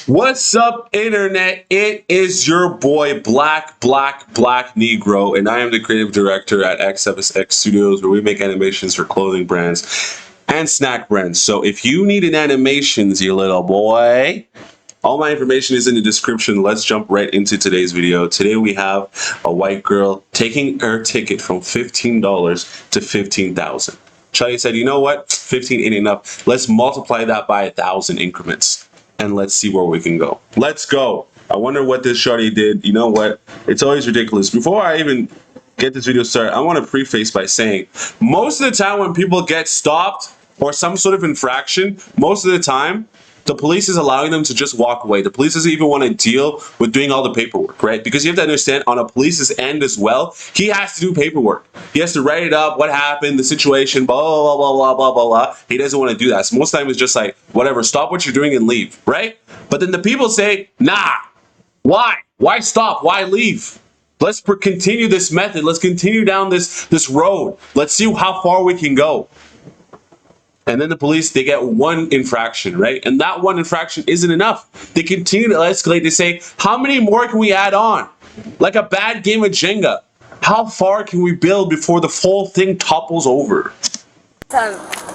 What's up, internet? It is your boy Black Negro, and I am the creative director at xCephasx Studios, where we make animations for clothing brands and snack brands. So if you need an animations, you little boy, all my information is in the description. Let's jump right into today's video. Today we have a white girl taking her ticket from $15 to $15,000. Charlie said, you know what? 15 ain't enough. Let's multiply that by 1,000 increments, and let's see where we can go. Let's go. I wonder what this shorty did. You know what? It's always ridiculous. Before I even get this video started, I want to preface by saying, most of the time when people get stopped or some sort of infraction, most of the time, the police is allowing them to just walk away. The police doesn't even want to deal with doing all the paperwork, right? Because you have to understand, on a police's end as well, he has to do paperwork. He has to write it up, what happened, the situation, blah, blah, blah, blah, blah, blah, blah. He doesn't want to do that. So most times it's just like, whatever, stop what you're doing and leave, right? But then the people say, nah, why? Why stop? Why leave? Let's continue this method. Let's continue down this road. Let's see how far we can go. And then the police, they get one infraction, right? And that one infraction isn't enough. They continue to escalate. They say, how many more can we add on? Like a bad game of Jenga. How far can we build before the whole thing topples over?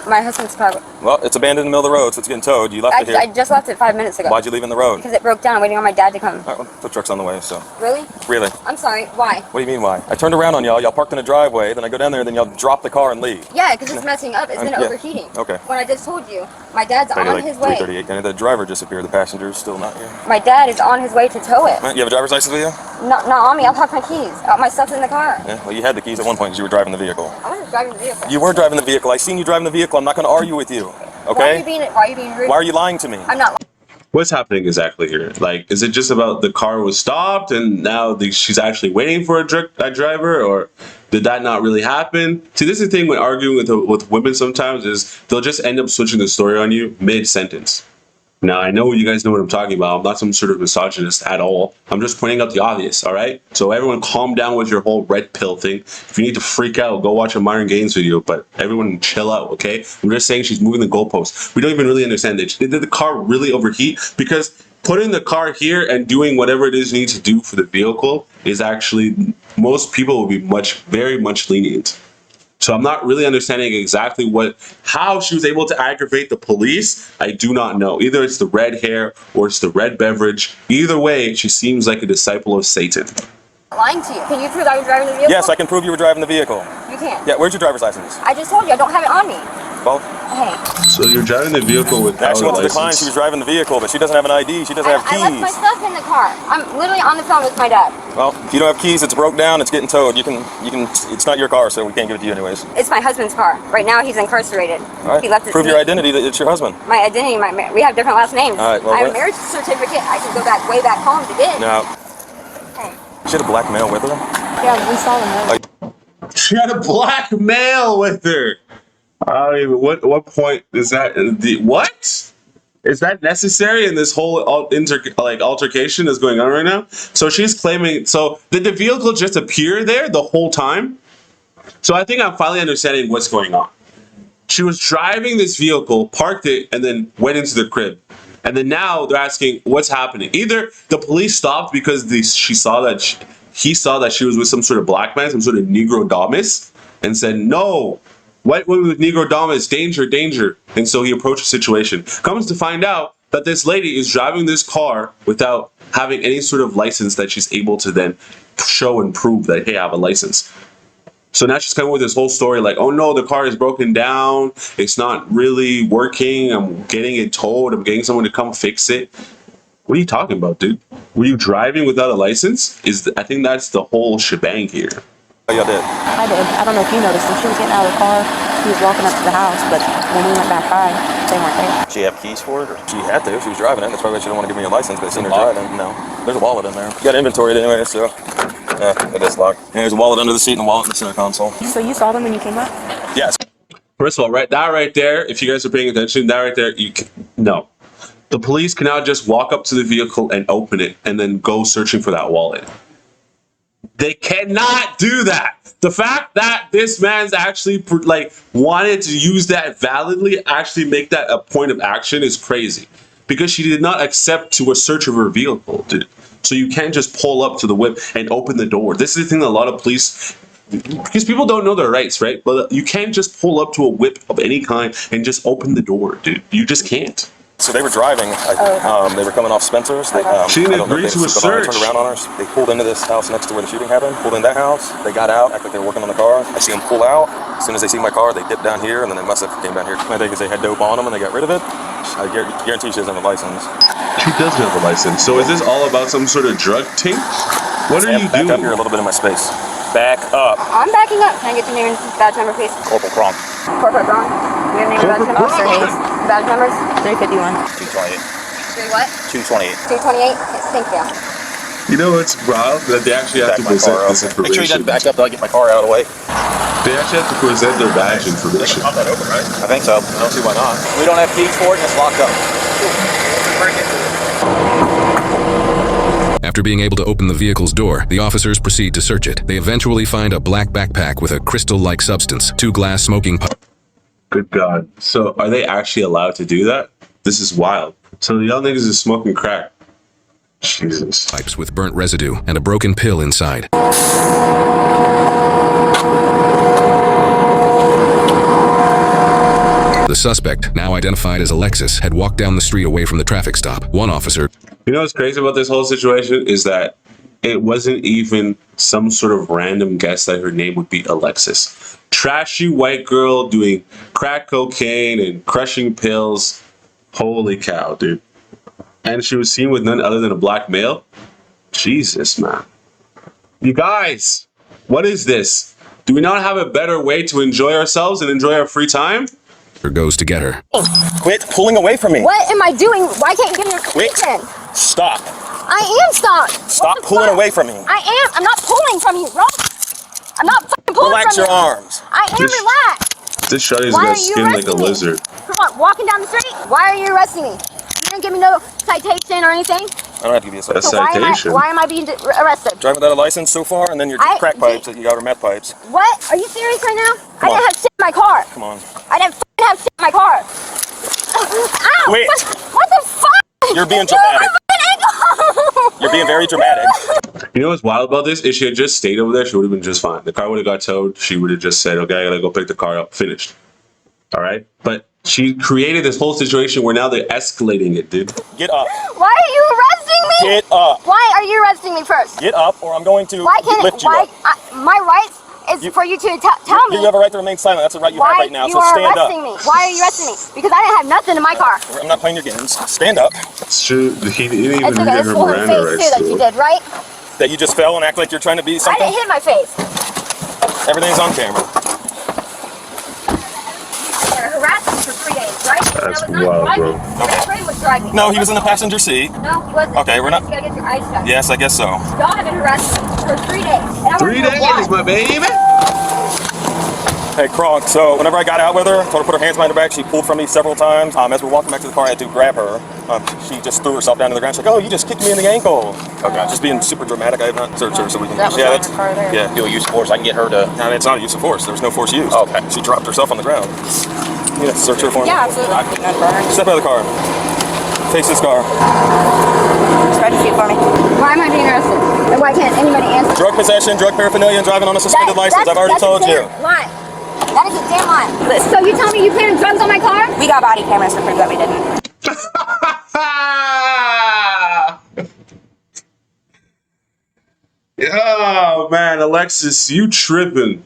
My husband's car. Well, it's abandoned in the middle of the road, so it's getting towed. You left it here. I just left it 5 minutes ago. Why'd you leave in the road? Because it broke down. I'm waiting on my dad to come. All right, well, the truck's on the way, so. Really? Really? I'm sorry. Why? What do you mean, why? I turned around on y'all. Y'all parked in a driveway. Then I go down there, then y'all drop the car and leave. Yeah, because it's messing up. It's been overheating. Okay. When I just told you, my dad's on like his way. 3:38. And the driver disappeared. The passenger's still not here. My dad is on his way to tow it. You have a driver's license with you? Not on me. I'll park my keys. My stuff's in the car. Yeah, well, you had the keys at one point because you were driving the vehicle. I wasn't driving the vehicle. You were driving the vehicle. I seen you driving the vehicle. I'm not going to argue with you. Okay? Why are you being rude? Why are you lying to me? I'm not. What's happening exactly here? Like, is it just about the car was stopped and now she's actually waiting for a driver, or did that not really happen? See, this is the thing when arguing with women sometimes, is they'll just end up switching the story on you mid-sentence. Now, I know you guys know what I'm talking about. I'm not some sort of misogynist at all. I'm just pointing out the obvious, all right? So everyone calm down with your whole red pill thing. If you need to freak out, go watch a Myron Gaines video, but everyone chill out, okay? I'm just saying she's moving the goalposts. We don't even really understand it. Did the car really overheat? Because putting the car here and doing whatever it is you need to do for the vehicle is actually, most people will be very much lenient. So I'm not really understanding exactly how she was able to aggravate the police. I do not know. Either it's the red hair or it's the red beverage. Either way, she seems like a disciple of Satan. Lying to you. Can you prove I was driving the vehicle? Yes, I can prove you were driving the vehicle. You can. Yeah, where's your driver's license? I just told you I don't have it on me. Well, hey. So you're driving the vehicle without actually a wants to decline. She was driving the vehicle, but she doesn't have an ID. She doesn't have keys. I left my stuff in the car. I'm literally on the phone with my dad. Well, if you don't have keys, it's broke down. It's getting towed. You can. It's not your car, so we can't give it to you anyways. It's my husband's car. Right now, he's incarcerated. All right. He left it. Prove your identity that it's your husband. My identity. We have different last names. All right. Well, I have a marriage certificate. I can go way back home to get it. No. Hey. She had a black male with her. Yeah, we saw him. She had a black male with her. I don't even. What point is that? What is that necessary in this whole altercation that's going on right now? So she's claiming. So did the vehicle just appear there the whole time? So I think I'm finally understanding what's going on. She was driving this vehicle, parked it, and then went into the crib. And then now they're asking what's happening. Either the police stopped because he saw that she was with some sort of black man, some sort of Negro Damas, and said, no, white women with Negro Damas, danger, danger. And so he approached the situation. Comes to find out that this lady is driving this car without having any sort of license that she's able to then show and prove that, hey, I have a license. So now she's coming with this whole story like, oh no, the car is broken down. It's not really working. I'm getting it towed. I'm getting someone to come fix it. What are you talking about, dude? Were you driving without a license? I think that's the whole shebang here. Oh, y'all did? I did. I don't know if you noticed. When she was getting out of the car, he was walking up to the house, but when we went back by, they weren't there. She have keys for it? Or? She had to. She was driving it. That's probably why she didn't want to give me a license, but I seen her driving. No. There's a wallet in there. You got inventory anyway, so. Yeah, it is locked. And there's a wallet under the seat and a wallet in the center console. So you saw them when you came up? Yes. First of all, that right there, if you guys are paying attention, that right there, no. The police can now just walk up to the vehicle and open it and then go searching for that wallet. They cannot do that. The fact that this man's actually wanted to use that validly, actually make that a point of action is crazy. because she did not accept to a search of her vehicle, dude. So you can't just pull up to the whip and open the door. This is the thing that a lot of police, because people don't know their rights, right? But you can't just pull up to a whip of any kind and just open the door, dude. You just can't. So they were driving. They were coming off Spencer's. She didn't agree to a search. Turned around on us. They pulled into this house next to where the shooting happened. Pulled in that house. They got out. Act like they were working on the car. I see them pull out. As soon as they see my car, they dipped down here, and then they must have came down here. I think because they had dope on them and they got rid of it. I guarantee she doesn't have a license. She doesn't have a license. So is this all about some sort of drug tape? What are you doing? Back up here a little bit in my space. Back up. I'm backing up. Can I get your name and badge number, please? Corporal Kronk. Corporate Brown. We have name and badge number. Officer Hayes. Badge numbers? 351. 228. 3 what? 228. 228? Yes, thank you. You know what's wild? That they actually have to present this Make sure you information. got back up till I get my car out of the way. They actually have to present their badge information. Pop that open, right? I think so. I don't see why not. We don't have keys for it and it's locked up. After being able to open the vehicle's door, the officers proceed to search it. They eventually find a black backpack with a crystal-like substance, 2 glass smoking pipes. Good God. So are they actually allowed to do that? This is wild. So the young niggas is smoking crack. Jesus. Pipes with burnt residue and a broken pill inside. The suspect, now identified as Alexis, had walked down the street away from the traffic stop. One officer... You know what's crazy about this whole situation is that it wasn't even some sort of random guess that her name would be Alexis. Trashy white girl doing crack cocaine and crushing pills. Holy cow, dude. And she was seen with none other than a black male? Jesus, man. You guys, what is this? Do we not have a better way to enjoy ourselves and enjoy our free time? Goes to get her. Quit pulling away from me. What am I doing? Why can't you give me your Quit. attention? Stop. I am stopped. Stop What the pulling fuck? away from me. I am. I'm not pulling from you, bro. I'm not fucking pulling Relax from your you. arms. I am This- relaxed. This shawty's Why got are you skin like a arresting me? lizard. Come on, walking down the street? Why are you arresting me? You didn't give me no citation or anything? I don't have to give you a second. That's So citation. why am I being arrested? Driving without a license so far, and then your crack pipes that you got are meth pipes. What? Are you serious right now? Come I on. didn't have shit in my car. Come on. I didn't fucking have shit in my car. Ow! Quit. What the fuck? You're being Dude, my dramatic. fucking ankle! You're being very dramatic. You know what's wild about this? If she had just stayed over there, she would have been just fine. The car would have got towed. She would have just said, okay, I gotta go pick the car up. Finished. All right? But she created this whole situation where now they're escalating it, dude. Get up. Why are you arresting me? Get up. Why are you arresting me first? Get up, or I'm going to Why can't lift you why? up. My rights is for you to tell me. You have a right to remain silent. That's a right you have Why right now. you So are stand arresting up. me? Why are you arresting me? Because I didn't have nothing in my car. I'm not playing your games. Stand up. It's true. He didn't even It's okay. read It's her full in the Miranda face rights. too that you did, right? That you just fell and act like you're trying to be I something. didn't hit my face. Everything's on camera. You're harassing me for 3 days, right? That's I was not wild, driving. bro. My friend was driving. No, he was in the passenger seat. No, he wasn't. Okay, we're not- You gotta get your eyes shut. Yes, I guess so. Y'all have been harassing me for 3 days. And I 3 wanna know why. days, my baby. Hey, Kronk, so whenever I got out with her, told her to put her hands behind her back, she pulled from me several times. As we're walking back to the car, I had to grab her. She just threw herself down to the ground. She's like, oh, you just kicked me in the ankle. Okay, just being super dramatic. I have not searched her so we can... That was on her car there. Yeah. Do a use of force. I can get her to. I mean, it's not a use of force. There was no force used. Okay. She dropped herself on the ground. You have to search her for me. Yeah, absolutely. No problem. Step out of the car. Face this car. Try to shoot for me. Why am I being arrested? And why can't anybody answer? Drug possession, drug paraphernalia, and driving on a suspended license. I've already told you. Lie. That is a damn lie. So you tell me you planted drugs on my car? We got body cameras to prove that we didn't. Oh man, Alexis, you tripping.